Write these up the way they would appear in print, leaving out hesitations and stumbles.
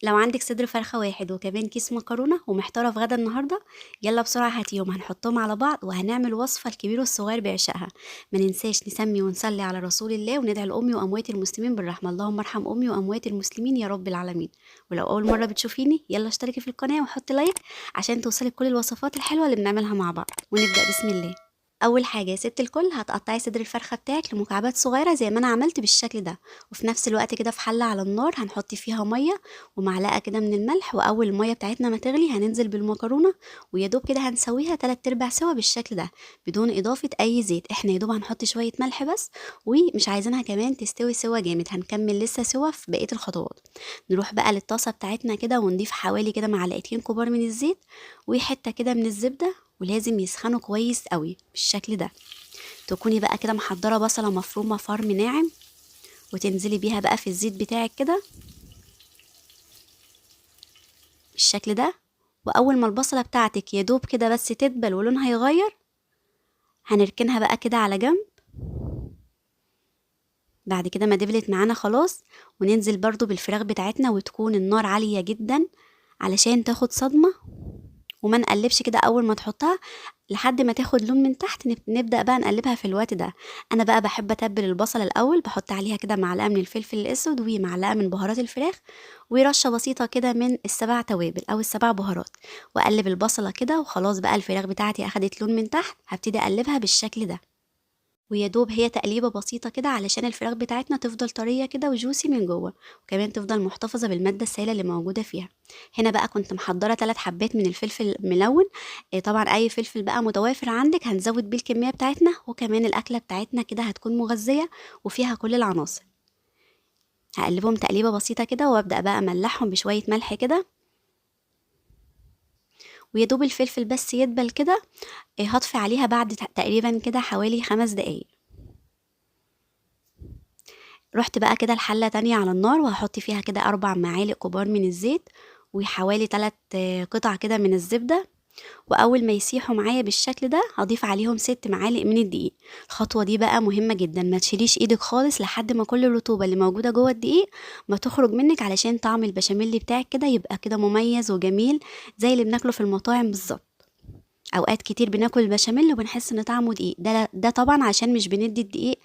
لو عندك صدر فرخة واحد وكمان كيس مكرونة ومحتارة في غدا النهاردة، يلا بسرعة هاتيهم هنحطهم على بعض وهنعمل وصفة الكبير والصغير بيعشقها. ما ننساش نسمي ونصلي على رسول الله وندعي لأمي وأموات المسلمين بالرحمة، اللهم ارحم أمي وأموات المسلمين يا رب العالمين. ولو أول مرة بتشوفيني يلا اشتركي في القناة وحطي لايك عشان توصلك كل الوصفات الحلوة اللي بنعملها مع بعض. ونبدأ بسم الله. اول حاجه يا ست الكل هتقطعي صدر الفرخه بتاعك لمكعبات صغيره زي ما انا عملت بالشكل ده، وفي نفس الوقت كده في حله على النار هنحط فيها ميه ومعلقه كده من الملح، واول الميه بتاعتنا ما تغلي هننزل بالمكرونه ويا دوب كده هنسويها 3 ارباع سوا بالشكل ده بدون اضافه اي زيت. احنا يا دوب هنحط شويه ملح بس، ومش عايزينها كمان تستوي سوا جامد، هنكمل لسه سوا في بقيه الخطوات. نروح بقى للطاسه بتاعتنا كده ونضيف حوالي كده معلقتين كبار من الزيت وحته كده من الزبده، ولازم يسخنوا كويس قوي بالشكل ده. تكوني بقى كده محضره بصله مفرومه فرم ناعم وتنزلي بيها بقى في الزيت بتاعك كده بالشكل ده. واول ما البصله بتاعتك يا دوب كده بس تدبل ولونها يغير هنركنها بقى كده على جنب. بعد كده ما دبلت معانا خلاص، وننزل برضو بالفراخ بتاعتنا وتكون النار عاليه جدا علشان تاخد صدمه، وما نقلبش كده اول ما تحطها لحد ما تاخد لون من تحت. نبدأ بقى نقلبها في الوقت ده. انا بقى بحب اتبل البصل الاول، بحط عليها كده معلقه من الفلفل الاسود ومعلقه من بهارات الفراخ ورشه بسيطه كده من السبع توابل او السبع بهارات، واقلب البصله كده وخلاص. بقى الفراخ بتاعتي اخدت لون من تحت، هبتدي اقلبها بالشكل ده، ويا دوب هي تقليبه بسيطه كده علشان الفراخ بتاعتنا تفضل طريه كده وجوسي من جوه، وكمان تفضل محتفظه بالماده السائله اللي موجوده فيها. هنا بقى كنت محضره 3 حبات من الفلفل الملون. طبعا اي فلفل بقى متوافر عندك هنزود بيه الكميه بتاعتنا، وكمان الاكله بتاعتنا كده هتكون مغذيه وفيها كل العناصر. هقلبهم تقليبه بسيطه كده وابدا بقى املحهم بشويه ملح كده، ويا دوب الفلفل بس يدبل كده. هطفي عليها بعد تقريبا كده حوالي 5 دقايق. رحت بقى كده الحلة تانية على النار وهحط فيها كده 4 معالق كبار من الزيت وحوالي 3 قطع كده من الزبدة، وأول ما يسيحوا معايا بالشكل ده هضيف عليهم 6 معالق من الدقيق. الخطوة دي بقى مهمة جدا، ما تشيليش ايدك خالص لحد ما كل الرطوبة اللي موجودة جوه الدقيق ما تخرج منك، علشان طعم البشاميل بتاعك كده يبقى كده مميز وجميل زي اللي بناكله في المطاعم بالظبط. اوقات كتير بناكل البشاميل وبنحس ان طعمه دقيق، ده طبعا عشان مش بندي الدقيق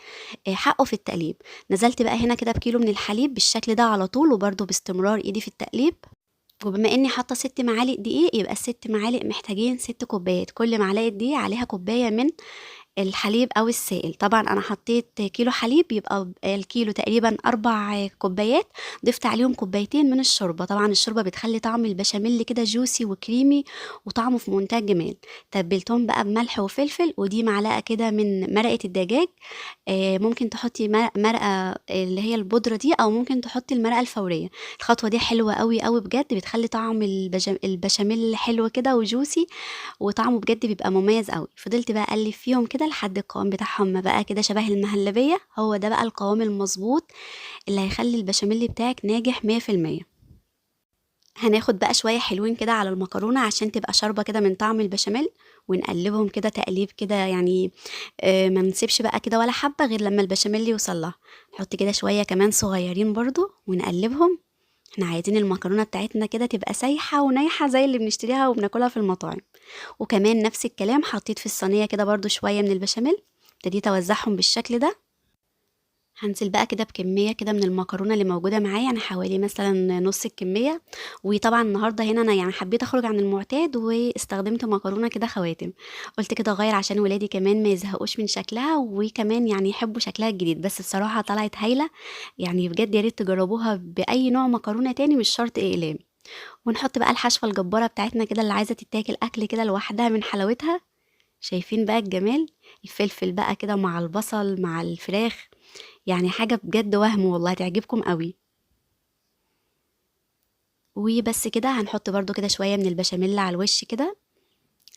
حقه في التقليب. نزلت بقى هنا كده بكيلو من الحليب بالشكل ده على طول، وبرده باستمرار ايدي في التقليب. وبما اني حاطه 6 معالق دقيق يبقى ال6 معالق محتاجين 6 كوبايات، كل معلقه دقيق عليها كوبايه من الحليب او السائل. طبعا انا حطيت كيلو حليب يبقى الكيلو تقريبا 4 كوبايات، ضفت عليهم كوبايتين من الشوربه. طبعا الشوربه بتخلي طعم البشاميل كده جوسي وكريمي وطعمه في منتهى الجمال. تبلتهم بقى بملح وفلفل، ودي معلقه كده من مرقه الدجاج. ممكن تحطي مرقه اللي هي البودره دي، او ممكن تحطي المرقه الفوريه. الخطوه دي حلوه قوي قوي بجد، بتخلي طعم البشاميل حلو كده وجوسي، وطعمه بجد بيبقى مميز قوي. فضلت بقى اقلب فيهم كده لحد القوام بتاعهم ما بقى كده شبه المهلبيه. هو ده بقى القوام المظبوط اللي هيخلي البشاميل بتاعك ناجح 100%. هناخد بقى شويه حلوين كده على المكرونه عشان تبقى شاربه كده من طعم البشاميل، ونقلبهم كده تقليب كده يعني. ما نسيبش بقى كده ولا حبه غير لما البشاميل يوصل لها. نحط كده شويه كمان صغيرين برضو ونقلبهم. احنا عايزين المكرونه بتاعتنا كده تبقى سايحه ونايحه زي اللي بنشتريها وبناكلها في المطاعم. وكمان نفس الكلام حطيت في الصينيه كده برضو شويه من البشاميل، ابتديت اوزعهم بالشكل ده. هنزل بقى كده بكميه كده من المكرونه اللي موجوده معايا، انا حوالي مثلا نص الكميه. وطبعا النهارده هنا انا يعني حبيت اخرج عن المعتاد واستخدمت مكرونه كده خواتم. قلت كده اغير عشان ولادي كمان ما يزهقوش من شكلها، وكمان يعني يحبوا شكلها الجديد. بس بصراحه طلعت هايله، يعني بجد يا ريت تجربوها باي نوع مكرونه تاني مش شرط اقلام. ونحط بقى الحشوه الجباره بتاعتنا كده اللي عايزه تتاكل اكل كده لوحدها من حلاوتها. شايفين بقى الجمال؟ الفلفل بقى كده مع البصل مع الفراخ، يعني حاجة بجد وهم والله هتعجبكم قوي. وبس كده هنحط برضو كده شوية من البشاميل على الوش كده.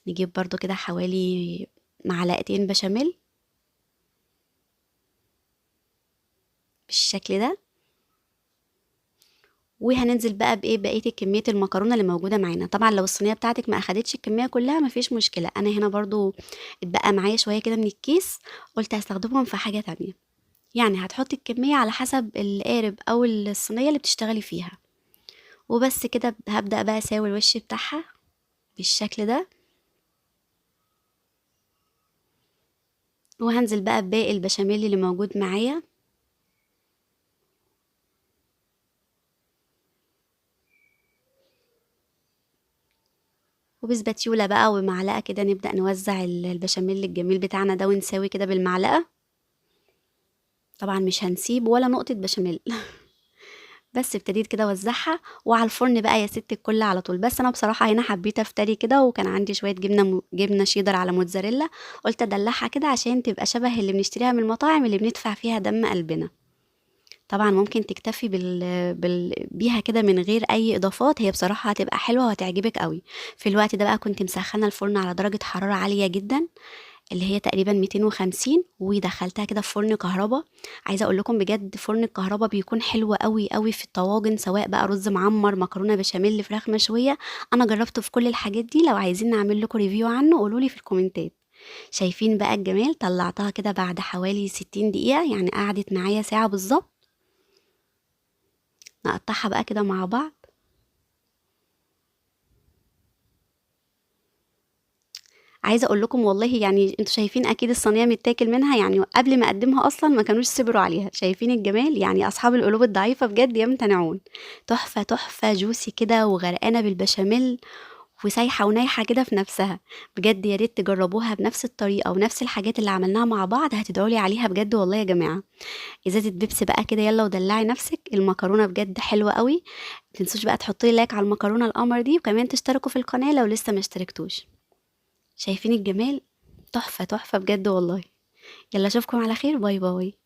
نجيب برضو كده حوالي معلقتين بشاميل بالشكل ده. وهننزل بقى بايه بقيه كميه المكرونه اللي موجوده معانا. طبعا لو الصينيه بتاعتك ما اخدتش الكميه كلها مفيش مشكله، انا هنا برضو اتبقى معايا شويه كده من الكيس، قلت هستخدمهم في حاجه تانية. يعني هتحطي الكميه على حسب القارب او الصينيه اللي بتشتغلي فيها. وبس كده هبدأ بقى اساوي الوش بتاعها بالشكل ده، وهنزل بقى بباقي البشاميل اللي موجود معايا. وبسباتيولا بقى ومعلقة كده نبدأ نوزع البشاميل الجميل بتاعنا ده ونساوي كده بالمعلقة. طبعا مش هنسيب ولا نقطة بشاميل. بس ابتديت كده اوزعها وعلى الفرن بقى يا ست الكل على طول. بس انا بصراحه هنا حبيت افتري كده، وكان عندي شويه جبنه شيدر على موتزاريلا، قلت ادلعها كده عشان تبقى شبه اللي بنشتريها من المطاعم اللي بندفع فيها دم قلبنا. طبعا ممكن تكتفي بيها كده من غير اي اضافات، هي بصراحه هتبقى حلوه وهتعجبك قوي. في الوقت ده بقى كنت مسخنه الفرن على درجه حراره عاليه جدا، اللي هي تقريبا 250، ودخلتها كده في فرن كهربا. عايزه اقول لكم بجد فرن الكهربا بيكون حلو قوي قوي في الطواجن، سواء بقى رز معمر، مكرونه بشاميل، فراخ مشويه. انا جربته في كل الحاجات دي، لو عايزين نعمل لكم ريفيو عنه قولولي في الكومنتات. شايفين بقى الجمال؟ طلعتها كده بعد حوالي 60 دقيقه، يعني قعدت معايا ساعه بالظبط. نقطعها بقى كده مع بعض. عايزه اقول لكم والله، يعني انتوا شايفين اكيد الصينيه متاكل منها، يعني قبل ما اقدمها اصلا ما كانوش صبروا عليها. شايفين الجمال؟ يعني اصحاب القلوب الضعيفه بجد يمتنعون. تحفه تحفه، جوسي كده وغرقانه بالبشاميل وسايحه ونايحه كده في نفسها. بجد يا ريت تجربوها بنفس الطريقه ونفس الحاجات اللي عملناها مع بعض، هتدعولي عليها بجد والله يا جماعه. ازازه بيبسي بقى كده يلا ودلعي نفسك. المكرونه بجد حلوه قوي. متنسوش بقى تحطي لايك على المكرونه القمر دي، وكمان تشتركوا في القناه لو لسه ما اشتركتوش. شايفين الجمال؟ تحفة تحفة بجد والله. يلا اشوفكم على خير، باي باي.